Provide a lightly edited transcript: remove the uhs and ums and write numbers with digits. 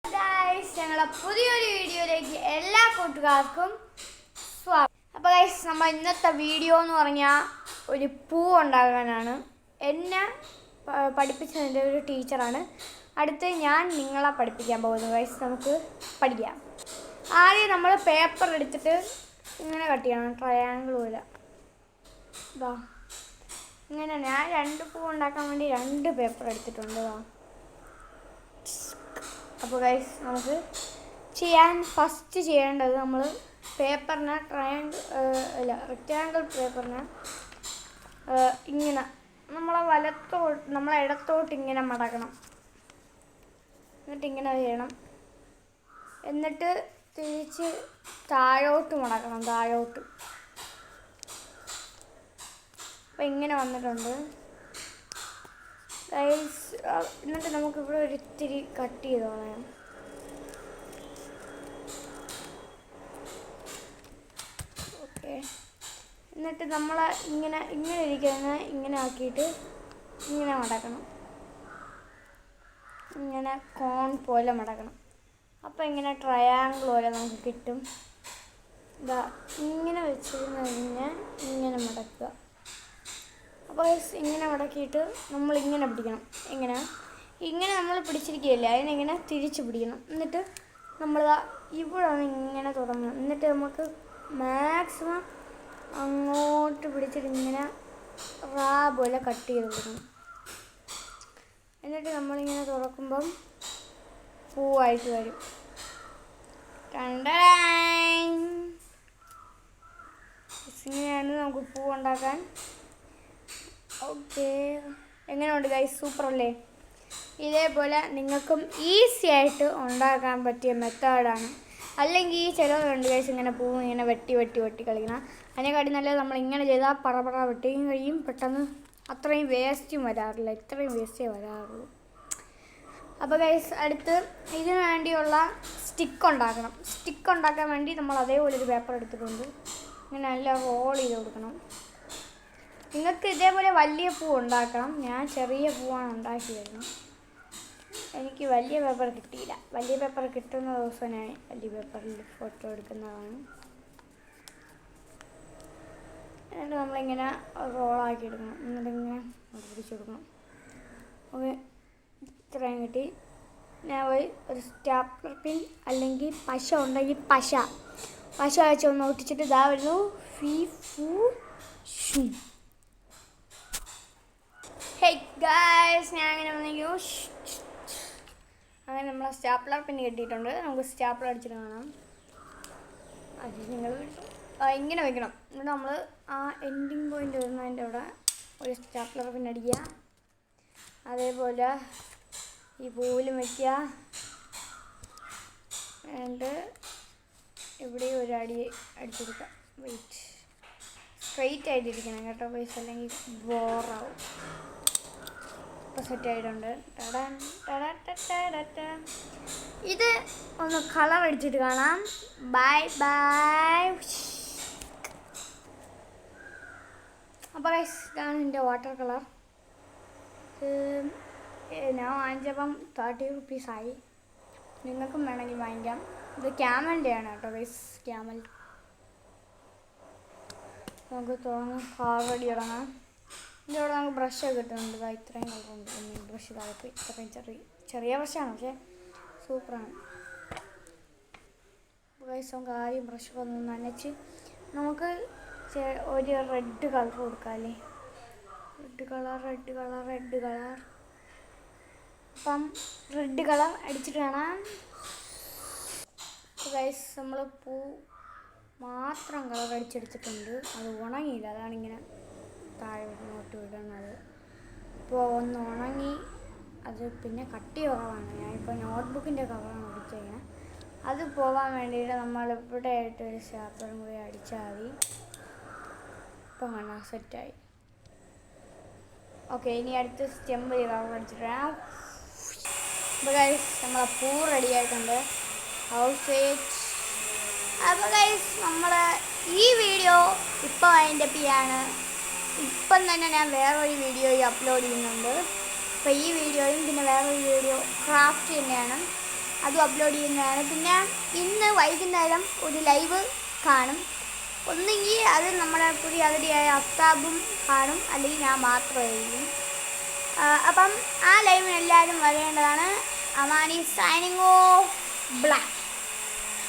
Guys, ഞങ്ങളുടെ പുതിയൊരു വീഡിയോയിലേക്ക് എല്ലാ കൂട്ടുകാർക്കും സ്വാഗതം. അപ്പോൾ ഗൈസ്, നമ്മൾ ഇന്നത്തെ വീഡിയോ എന്ന് പറഞ്ഞാൽ ഒരു പൂ ഉണ്ടാകാനാണ്. എന്നെ പഠിപ്പിച്ചതിൻ്റെ ഒരു ടീച്ചറാണ്. അടുത്ത് ഞാൻ നിങ്ങളെ പഠിപ്പിക്കാൻ പോകുന്നു. ഗൈസ്, നമുക്ക് പഠിക്കാം. ആദ്യം നമ്മൾ പേപ്പർ എടുത്തിട്ട് ഇങ്ങനെ കട്ട് ചെയ്യണം, ട്രയാങ്കിൾ പോലെ. ഇതാ ഇങ്ങനെ ഞാൻ രണ്ട് പൂ ഉണ്ടാക്കാൻ വേണ്ടി രണ്ട് പേപ്പർ എടുത്തിട്ടുണ്ട്. അപ്പോൾ ഗൈസ്, നമുക്ക് ഫസ്റ്റ് ചെയ്യേണ്ടത് നമ്മൾ പേപ്പറിനെ റെക്റ്റാങ്കിൾ പേപ്പറിനെ ഇങ്ങനെ നമ്മളെ ഇടത്തോട്ട് ഇങ്ങനെ മടക്കണം. എന്നിട്ട് ഇങ്ങനെ ചെയ്യണം. എന്നിട്ട് തിരിച്ച് താഴോട്ട് മടക്കണം, താഴോട്ട്. അപ്പോൾ ഇങ്ങനെ വന്നിട്ടുണ്ട് ഗൈസ്. എന്നിട്ട് നമുക്കിവിടെ ഒരിത്തിരി കട്ട് ചെയ്ത് കളയാം. ഓക്കെ, എന്നിട്ട് നമ്മൾ ഇങ്ങനെ ഇരിക്കുന്ന ഇങ്ങനെ ആക്കിയിട്ട് ഇങ്ങനെ മടക്കണം. ഇങ്ങനെ കോൺ പോലെ മടക്കണം. അപ്പോൾ ഇങ്ങനെ ട്രയാങ്കിൾ പോലെ നമുക്ക് കിട്ടും. ഇതാ ഇങ്ങനെ വെച്ചിരുന്ന് കഴിഞ്ഞാൽ ഇങ്ങനെ മടക്കുക. അപ്പോൾ ഇങ്ങനെ മടക്കിയിട്ട് നമ്മളിങ്ങനെ പിടിക്കണം. ഇങ്ങനെ നമ്മൾ പിടിച്ചിരിക്കുകയല്ലേ, അതിനെങ്ങനെ തിരിച്ച് പിടിക്കണം. എന്നിട്ട് നമ്മൾ ഇവിടെ ഇങ്ങനെ തുടങ്ങണം. എന്നിട്ട് നമുക്ക് മാക്സിമം അങ്ങോട്ട് പിടിച്ചിട്ട് ഇങ്ങനെ റാ പോലെ കട്ട് ചെയ്ത് കൊടുക്കണം. എന്നിട്ട് നമ്മളിങ്ങനെ തുറക്കുമ്പം പൂവായിട്ട് വരും. ഇങ്ങനെയാണ് നമുക്ക് പൂ ഉണ്ടാക്കാൻ. ഓക്കെ, എങ്ങനെയുണ്ട് ഗൈസ്? സൂപ്പർ അല്ലേ? ഇതേപോലെ നിങ്ങൾക്കും ഈസി ആയിട്ട് ഉണ്ടാക്കാൻ പറ്റിയ മെത്തേഡാണ്. അല്ലെങ്കിൽ ചിലവരുണ്ട് ഗൈസ് ഇങ്ങനെ പൂ ഇങ്ങനെ വെട്ടി കളിക്കണം. അതിനെക്കാട്ടി നല്ലത് നമ്മളിങ്ങനെ ചെയ്താൽ പറ വെട്ടിയും കഴിയും. പെട്ടെന്ന് അത്രയും വേസ്റ്റും വരാറില്ല, ഇത്രയും വേസ്റ്റേ വരാറുള്ളൂ. അപ്പോൾ ഗൈസ്, അടുത്ത് ഇതിനു വേണ്ടിയുള്ള സ്റ്റിക്ക് ഉണ്ടാക്കണം. സ്റ്റിക്ക് ഉണ്ടാക്കാൻ വേണ്ടി നമ്മൾ അതേപോലെ ഒരു പേപ്പർ എടുത്തിട്ടുണ്ട്. ഇങ്ങനെ നല്ല റോൾ ചെയ്ത് കൊടുക്കണം. നിങ്ങൾക്ക് ഇതേപോലെ വലിയ പൂ ഉണ്ടാക്കണം. ഞാൻ ചെറിയ പൂവാണ് ഉണ്ടാക്കി വരുന്നത്. എനിക്ക് വലിയ പേപ്പർ കിട്ടിയില്ല. വലിയ പേപ്പർ കിട്ടുന്ന ദിവസം ഞാൻ വലിയ പേപ്പറിൽ ഫോട്ടോ എടുക്കുന്നതാണ്. എന്നിട്ട് നമ്മളിങ്ങനെ റോളാക്കി എടുക്കണം. എന്നിട്ടിങ്ങനെ പിടിച്ചു കൊടുക്കണം. ഓക്കെ, ഇത്രയും കിട്ടി. ഞാൻ പോയി ഒരു സ്റ്റാപ്ലർ പിൻ അല്ലെങ്കിൽ പശ ഉണ്ടെങ്കിൽ പശ വെച്ച് ഒന്ന് ഒട്ടിച്ചിട്ട് ഇതാ വരുന്നു ഷൂ. ഹേയ് ഗൈസ്, ഞാൻ അങ്ങനെ വന്നെങ്കിൽ അങ്ങനെ നമ്മളെ സ്റ്റാപ്ലർ പിന്നെ കിട്ടിയിട്ടുണ്ട്. നമുക്ക് സ്റ്റാപ്ലർ അടിച്ചിട്ട് കാണാം. അത് നിങ്ങൾ ഇങ്ങനെ വയ്ക്കണം. എന്നിട്ട് നമ്മൾ ആ എൻഡിങ് പോയിൻ്റ് വരുന്നതിൻ്റെ അവിടെ ഒരു സ്റ്റാപ്ലർ പിന്നെ അടിക്കുക. അതേപോലെ ഈ പൂവിലും വയ്ക്കുക. എന്നിട്ട് ഇവിടെ ഒരു അടിച്ചെടുക്കുക. വെയിറ്റ്, സ്ട്രെയിറ്റ് ആയിട്ടിരിക്കണം കേട്ടോ പൈസ, അല്ലെങ്കിൽ ബോറാവും. ഇപ്പോൾ സെറ്റായിട്ടുണ്ട്. ഇത് ഒന്ന് കളർ അടിച്ചിട്ട് കാണാം. ബൈ. അപ്പോൾ ഗൈസ്, ഇതാണ് എൻ്റെ വാട്ടർ കളർ. ഞാൻ വാങ്ങിച്ചപ്പം 30 റുപ്പീസായി. നിങ്ങൾക്കും വേണമെങ്കിൽ വാങ്ങിക്കാം. ഇത് ക്യാമലിൻ്റെ ആണ് കേട്ടോ ഗൈസ്, ക്യാമൽ. നമുക്ക് തുടങ്ങാം, കളർ അടി തുടങ്ങാം. ഇതിൻ്റെ അവിടെ നമുക്ക് ബ്രഷൊക്കെ കിട്ടുന്നുണ്ട്. ഇത്രയും കളറുണ്ട്. ബ്രഷ് താഴെ ഇത്രയും ചെറിയ ബ്രഷാണ്, പക്ഷേ സൂപ്പറാണ്. ഗൈസ്, നമുക്ക് ആദ്യം ബ്രഷൊക്കെ ഒന്ന് നനച്ച് നമുക്ക് ഒരു റെഡ് കളർ കൊടുക്കാം അല്ലേ. Red colour. അപ്പം റെഡ് കളർ അടിച്ചിട്ട് കാണാം. ഗൈസ്, നമ്മൾ പൂ മാത്രം കളർ അടിച്ചെടുത്തിട്ടുണ്ട്. അത് ഉണങ്ങിയില്ല, അതാണിങ്ങനെ താഴെ നോട്ട് വിടുന്നത്. ഇപ്പോൾ ഒന്ന് ഉണങ്ങി. അത് പിന്നെ കട്ടി കുറവാണ്. ഞാനിപ്പോൾ നോട്ട്ബുക്കിൻ്റെ കവറാണ് അടിച്ചേക്കുന്നത്. അത് പോകാൻ വേണ്ടിയിട്ട് നമ്മൾ ഇവിടെ ആയിട്ട് ഒരു സ്റ്റാപ്ലറും കൂടി അടിച്ചാൽ മതി. ഇപ്പം കാണാം, സെറ്റായി. ഓക്കെ, ഇനി അടുത്ത് സ്റ്റെമ്പ് കളർ അടിച്ചിട്ടാണ്. അപ്പോൾ ഗൈസ്, നമ്മളെ പൂ റെഡി ആയിട്ടുണ്ട്. അപ്പോൾ ഗൈസ്, നമ്മൾ ഈ വീഡിയോ ഇപ്പോൾ അതിൻ്റെ പിയാണ്. ഇപ്പം തന്നെ ഞാൻ വേറൊരു വീഡിയോ അപ്ലോഡ് ചെയ്യുന്നുണ്ട്. അപ്പോൾ ഈ വീഡിയോയും പിന്നെ വേറൊരു വീഡിയോ ക്രാഫ്റ്റ് തന്നെയാണ്. അതും അപ്ലോഡ് ചെയ്യുന്നതാണ്. പിന്നെ ഇന്ന് വൈകുന്നേരം ഒരു ലൈവ് കാണും. ഒന്നെങ്കിൽ അത് നമ്മുടെ പുതിയ അതിഥിയായ അഫ്താബും കാണും, അല്ലെങ്കിൽ ഞാൻ മാത്രമായിരിക്കും. അപ്പം ആ ലൈവിന് എല്ലാവരും വരേണ്ടതാണ്. Amani signing off black.